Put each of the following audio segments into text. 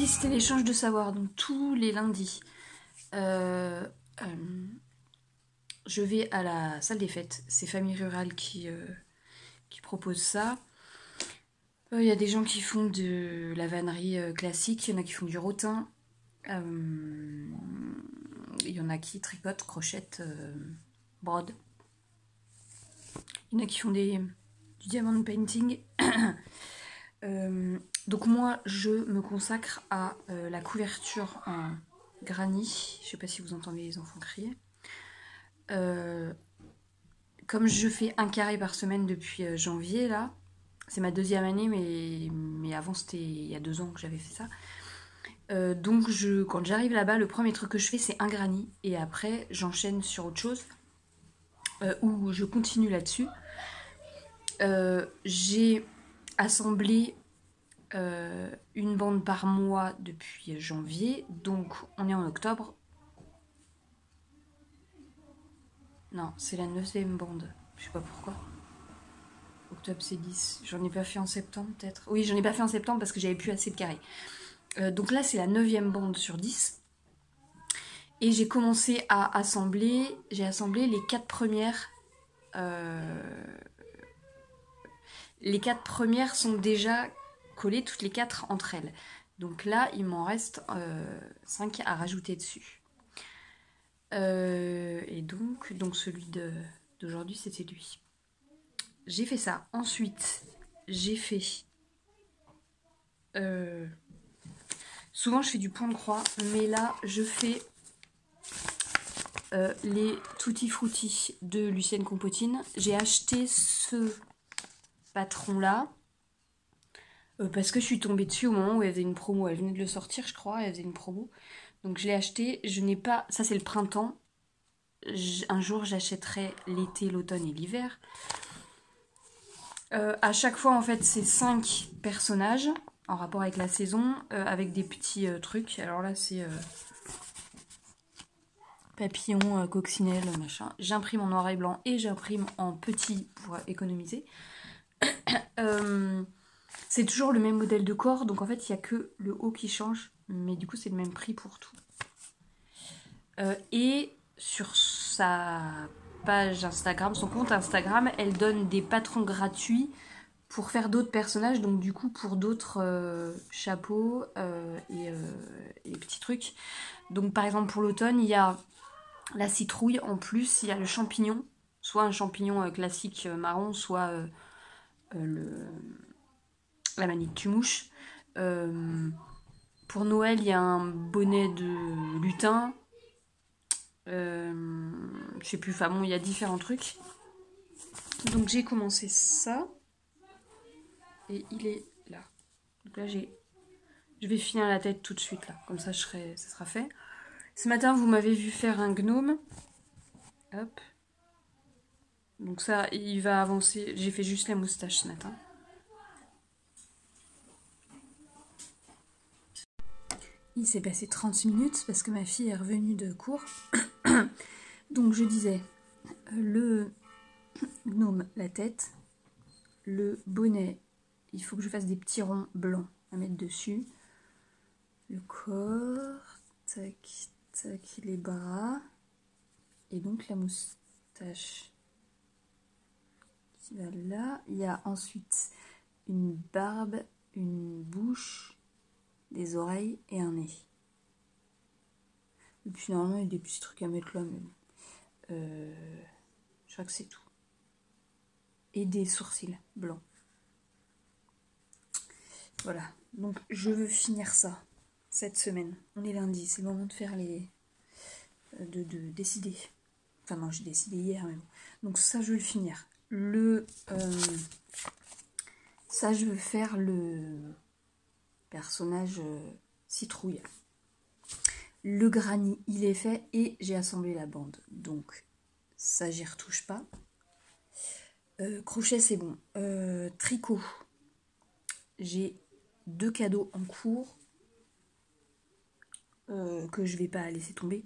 lundi, c'était l'échange de savoir, donc tous les lundis. Je vais à la salle des fêtes. C'est Famille Rurale qui propose ça. Il y a des gens qui font de la vannerie classique, il y en a qui font du rotin. Il y en a qui tricotent, crochettent, brodent. Il y en a qui font du diamond painting. Donc moi, je me consacre à la couverture en granit. Je sais pas si vous entendez les enfants crier. Comme je fais un carré par semaine depuis janvier, là, c'est ma 2e année, mais avant c'était il y a 2 ans que j'avais fait ça. Donc quand j'arrive là-bas, le premier truc que je fais, c'est un granit. Et après, j'enchaîne sur autre chose. Ou je continue là-dessus. J'ai assemblé une bande par mois depuis janvier. Donc on est en octobre. Non, c'est la 9e bande. Je sais pas pourquoi. Octobre c'est 10. J'en ai pas fait en septembre peut-être. Oui, j'en ai pas fait en septembre parce que j'avais plus assez de carrés. Donc là c'est la 9e bande sur 10. Et j'ai commencé à assembler. J'ai assemblé les 4 premières. Les 4 premières sont déjà collées toutes les 4 entre elles. Donc là il m'en reste 5 à rajouter dessus. Et donc celui d'aujourd'hui c'était lui. J'ai fait ça. Ensuite, j'ai fait... souvent, je fais du point de croix, mais là, je fais les Tutti Frutti de Lucienne Compotine. J'ai acheté ce patron-là parce que je suis tombée dessus au moment où elle faisait une promo. Elle venait de le sortir, je crois, elle faisait une promo. Donc, je l'ai acheté. Je n'ai pas... Ça, c'est le printemps. Un jour, j'achèterai l'été, l'automne et l'hiver. À chaque fois, en fait, c'est 5 personnages en rapport avec la saison, avec des petits trucs. Alors là, c'est papillon, coccinelle, machin. J'imprime en noir et blanc et j'imprime en petit pour économiser. C'est toujours le même modèle de corps, donc en fait, il n'y a que le haut qui change. Mais du coup, c'est le même prix pour tout. Et sur sa page Instagram, son compte Instagram, elle donne des patrons gratuits pour faire d'autres personnages, donc du coup pour d'autres chapeaux et petits trucs. Donc par exemple pour l'automne, il y a la citrouille, en plus il y a le champignon, soit un champignon classique marron, soit la manicule-mouche. Pour Noël, il y a un bonnet de lutin. Je sais plus, enfin bon, il y a différents trucs. Donc j'ai commencé ça. Et il est là. Donc là, je vais finir la tête tout de suite, là. Comme ça, ça sera fait. Ce matin, vous m'avez vu faire un gnome. Hop. Donc ça, il va avancer. J'ai fait juste la moustache ce matin. Il s'est passé 30 minutes parce que ma fille est revenue de cours. Donc je disais, le gnome, la tête. Le bonnet, il faut que je fasse des petits ronds blancs à mettre dessus. Le corps, tac, tac, les bras. Et donc la moustache qui va là. Il y a ensuite une barbe, une bouche, des oreilles et un nez. Et puis normalement il y a des petits trucs à mettre là, mais bon. Je crois que c'est tout. Et des sourcils blancs. Voilà, donc je veux finir ça cette semaine. On est lundi, c'est le moment de faire de décider. Enfin non, j'ai décidé hier, mais bon. Donc ça, je veux le finir. Ça, je veux faire le personnage citrouille. Le granit, il est fait et j'ai assemblé la bande. Donc ça, j'y retouche pas. Crochet, c'est bon. Tricot, j'ai 2 cadeaux en cours que je vais pas laisser tomber.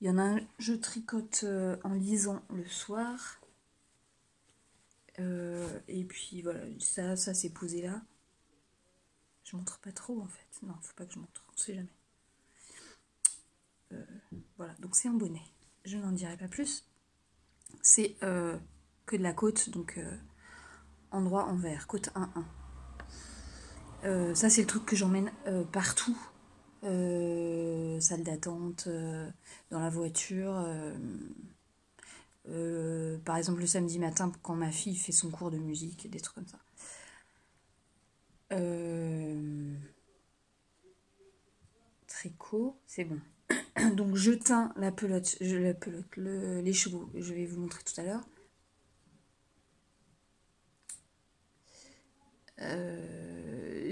Il y en a un, je tricote en lisant le soir. Et puis voilà, ça c'est posé là. Je montre pas trop en fait. Non, faut pas que je montre, on sait jamais. Voilà, donc c'est un bonnet. Je n'en dirai pas plus. C'est que de la côte, donc endroit en vert, côte 1-1. Ça c'est le truc que j'emmène partout. Salle d'attente, dans la voiture. Par exemple le samedi matin quand ma fille fait son cours de musique, des trucs comme ça. Tricot, c'est bon. Donc je teins la pelote, les chevaux, je vais vous montrer tout à l'heure.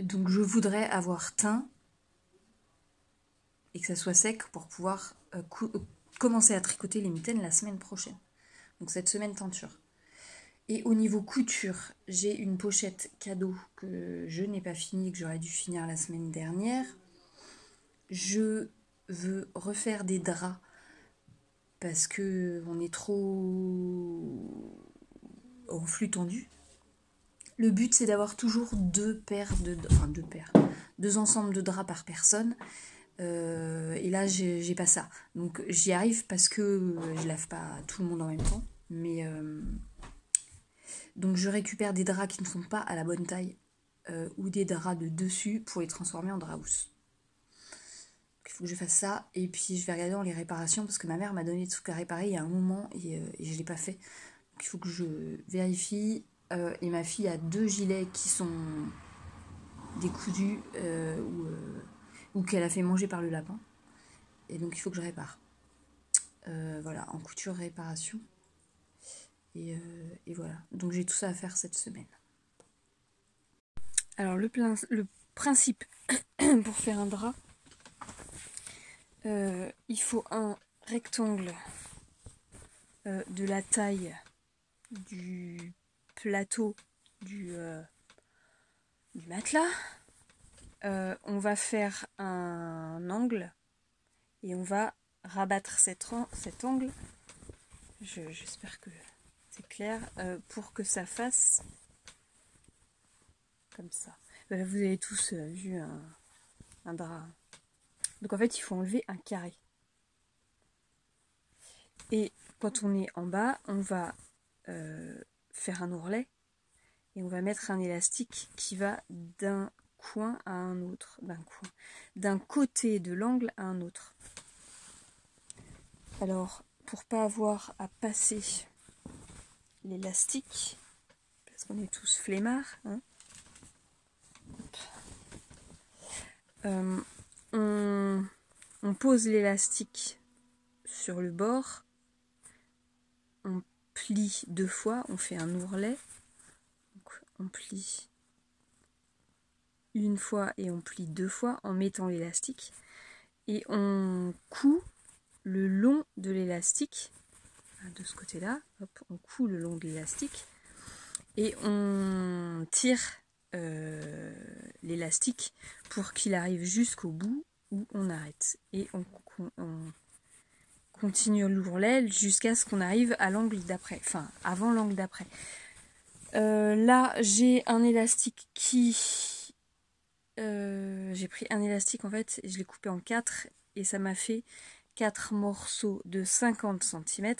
Donc je voudrais avoir teint et que ça soit sec pour pouvoir commencer à tricoter les mitaines la semaine prochaine. Donc cette semaine teinture. Et au niveau couture, j'ai une pochette cadeau que je n'ai pas finie, que j'aurais dû finir la semaine dernière. Je veux refaire des draps parce que on est trop en flux tendu. Le but c'est d'avoir toujours deux ensembles de draps par personne. Et là j'ai pas ça. Donc j'y arrive parce que je lave pas tout le monde en même temps. Mais donc je récupère des draps qui ne sont pas à la bonne taille ou des draps de dessus pour les transformer en draps housses. Il faut que je fasse ça et puis je vais regarder dans les réparations parce que ma mère m'a donné des trucs à réparer il y a un moment et je l'ai pas fait. Donc il faut que je vérifie. Et ma fille a 2 gilets qui sont décousus ou qu'elle a fait manger par le lapin. Et donc il faut que je répare. Voilà, en couture réparation. Et voilà. Donc j'ai tout ça à faire cette semaine. Alors le principe pour faire un drap, il faut un rectangle de la taille du plateau du matelas. On va faire un angle et on va rabattre cet angle. J'espère que c'est clair, pour que ça fasse comme ça. Vous avez tous vu un drap. Donc en fait il faut enlever un carré. Et quand on est en bas, on va faire un ourlet et on va mettre un élastique qui va d'un coin à un autre, d'un côté de l'angle à un autre. Alors, pour pas avoir à passer l'élastique, parce qu'on est tous flemmards, hein, on pose l'élastique sur le bord, on plie 2 fois, on fait un ourlet, donc on plie 1 fois et on plie 2 fois en mettant l'élastique et on coud le long de l'élastique de ce côté là, hop, on coud le long de l'élastique et on tire l'élastique pour qu'il arrive jusqu'au bout où on arrête et on continue l'ourlet jusqu'à ce qu'on arrive à l'angle d'après, enfin avant l'angle d'après. Là j'ai un élastique qui j'ai pris un élastique en fait et je l'ai coupé en 4 et ça m'a fait 4 morceaux de 50 cm.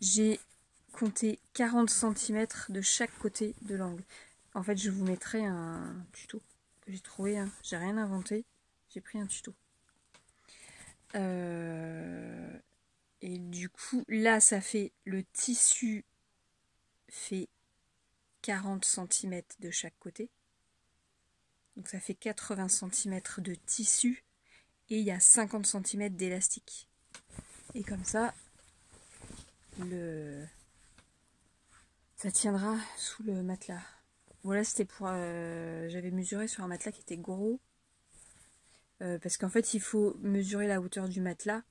J'ai compté 40 cm de chaque côté de l'angle. En fait je vous mettrai un tuto que j'ai trouvé, hein. J'ai rien inventé, j'ai pris un tuto. Et du coup là ça fait, le tissu fait 40 cm de chaque côté. Donc ça fait 80 cm de tissu et il y a 50 cm d'élastique. Et comme ça, ça tiendra sous le matelas. Voilà, c'était pour... j'avais mesuré sur un matelas qui était gros. Parce qu'en fait, il faut mesurer la hauteur du matelas,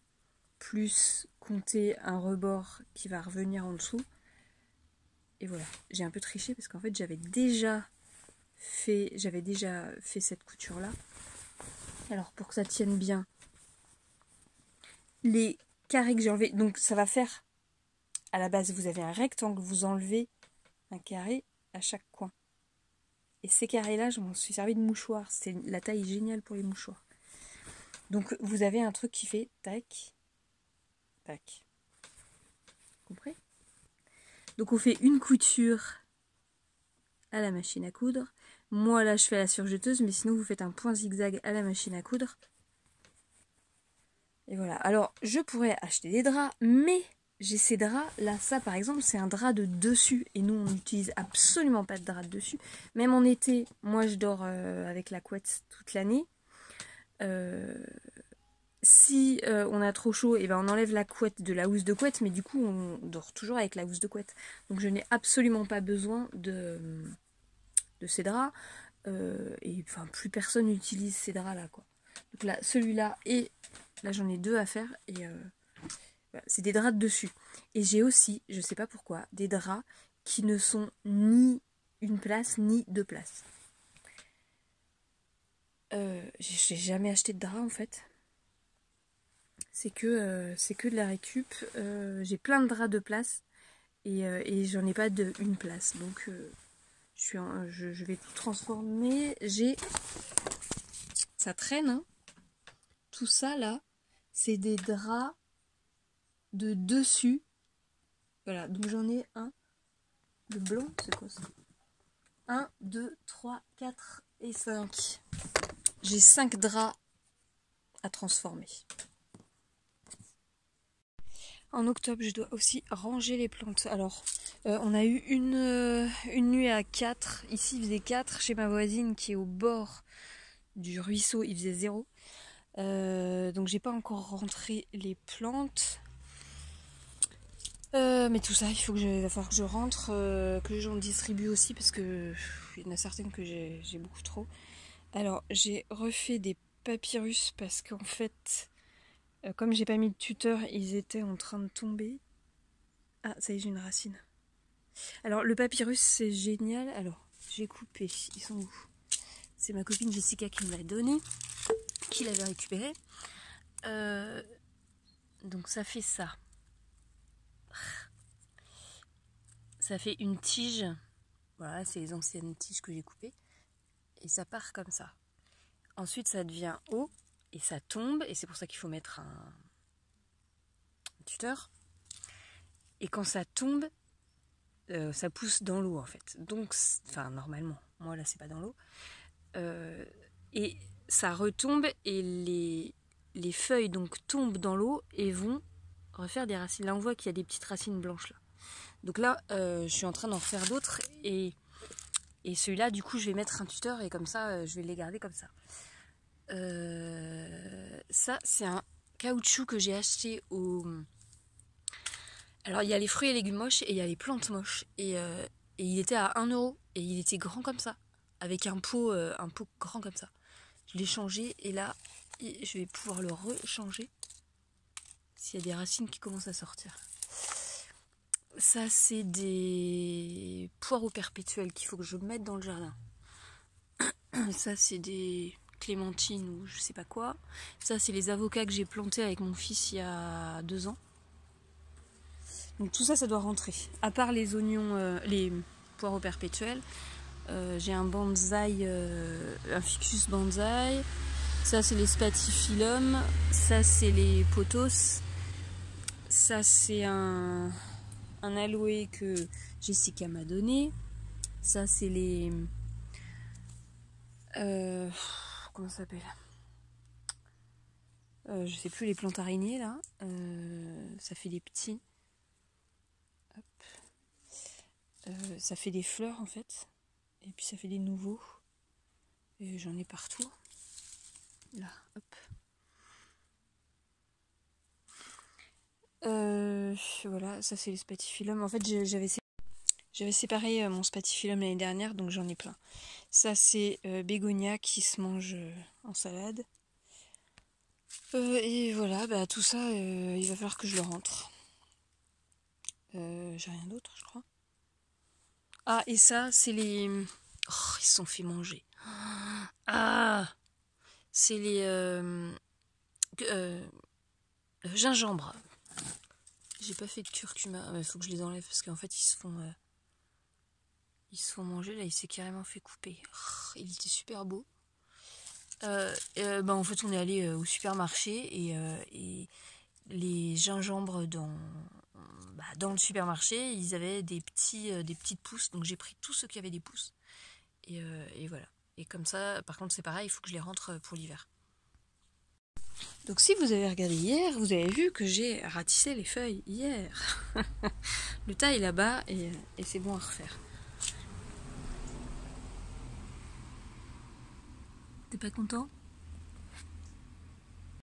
plus compter un rebord qui va revenir en dessous. Et voilà, j'ai un peu triché parce qu'en fait, j'avais déjà fait cette couture là. Alors pour que ça tienne bien, les carrés que j'ai enlevés, donc ça va faire, à la base vous avez un rectangle, vous enlevez un carré à chaque coin Et ces carrés-là, je m'en suis servi de mouchoir. C'est la taille géniale pour les mouchoirs. Donc vous avez un truc qui fait tac, tac. Compris? Donc on fait une couture à la machine à coudre. Moi là je fais la surjeteuse, mais sinon vous faites un point zigzag à la machine à coudre. Et voilà. Alors je pourrais acheter des draps, mais j'ai ces draps là. Ça par exemple c'est un drap de dessus. Et nous on n'utilise absolument pas de drap de dessus. Même en été, moi je dors avec la couette toute l'année. Si on a trop chaud, et ben on enlève la couette de la housse de couette, mais du coup on dort toujours avec la housse de couette. Donc je n'ai absolument pas besoin de ces draps. Et enfin plus personne n'utilise ces draps là quoi. Donc là celui-là et là j'en ai 2 à faire et voilà, c'est des draps de dessus. Et j'ai aussi, je sais pas pourquoi, des draps qui ne sont ni une place ni 2 places. J'ai jamais acheté de drap en fait. C'est que de la récup. J'ai plein de draps de place et j'en ai pas de une place. Donc je vais tout transformer. Ça traîne, hein. Tout ça là, c'est des draps de dessus. Voilà, donc j'en ai un. Le blanc, c'est quoi ça? 1, 2, 3, 4 et 5. J'ai 5 draps à transformer. En octobre, je dois aussi ranger les plantes. Alors, on a eu une nuit à 4. Ici, il faisait 4. Chez ma voisine qui est au bord du ruisseau, il faisait 0. Donc, j'ai pas encore rentré les plantes. Mais tout ça, il va falloir que je rentre, que j'en distribue aussi parce que il y en a certaines que j'ai beaucoup trop. Alors, j'ai refait des papyrus parce qu'en fait, comme j'ai pas mis de tuteur, ils étaient en train de tomber. Ah, ça y est, j'ai une racine. Alors, le papyrus, c'est génial. Alors, j'ai coupé. Ils sont où? C'est ma copine Jessica qui me l'a donné, qui l'avait récupéré. Donc, ça fait ça. Ça fait une tige. Voilà, c'est les anciennes tiges que j'ai coupées. Et ça part comme ça. Ensuite, ça devient haut et ça tombe. Et c'est pour ça qu'il faut mettre un tuteur. Et quand ça tombe, ça pousse dans l'eau en fait. Donc, enfin, normalement. Moi, là, c'est pas dans l'eau. Et ça retombe et les feuilles donc tombent dans l'eau et vont refaire des racines. Là, on voit qu'il y a des petites racines blanches là. Donc là, je suis en train d'en refaire d'autres et celui-là, du coup, je vais mettre un tuteur et comme ça, je vais les garder comme ça. Ça, c'est un caoutchouc que j'ai acheté au... Alors, il y a les fruits et légumes moches et il y a les plantes moches. Et il était à 1 € et il était grand comme ça. Avec un pot grand comme ça. Je l'ai changé et là, je vais pouvoir le rechanger. S'il y a des racines qui commencent à sortir. Ça, c'est des poireaux perpétuels qu'il faut que je mette dans le jardin. Ça, c'est des clémentines ou je sais pas quoi. Ça, c'est les avocats que j'ai plantés avec mon fils il y a 2 ans. Donc tout ça, ça doit rentrer. À part les oignons, les poireaux perpétuels, j'ai un bonsaï, un ficus bonsaï. Ça, c'est les spathiphyllum. Ça, c'est les pothos. Ça, c'est un aloe que Jessica m'a donné. Ça, c'est les... comment ça s'appelle? Je sais plus, les plantes araignées, là. Ça fait des petits. Hop. Ça fait des fleurs, en fait. Et puis, ça fait des nouveaux. Et j'en ai partout. Là, hop. Voilà, ça, c'est les spathiphyllum. En fait, j'avais séparé mon spathiphyllum l'année dernière, donc j'en ai plein. Ça, c'est bégonia qui se mange en salade. Et voilà, bah, tout ça, il va falloir que je le rentre. J'ai rien d'autre, je crois. Ah, et ça, c'est les... Oh, ils se sont fait manger. Ah, c'est les gingembre. J'ai pas fait de curcuma. Il faut que je les enlève parce qu'en fait, ils se font... ils se font manger. Là, il s'est carrément fait couper. Il était super beau. En fait, on est allé au supermarché et les gingembres dans le supermarché, ils avaient des petites pousses. Donc j'ai pris tous ceux qui avaient des pousses. Et voilà. Et comme ça, par contre, c'est pareil, il faut que je les rentre pour l'hiver. Donc si vous avez regardé hier, vous avez vu que j'ai ratissé les feuilles hier. Le tas est là-bas et c'est bon à refaire. T'es pas content ?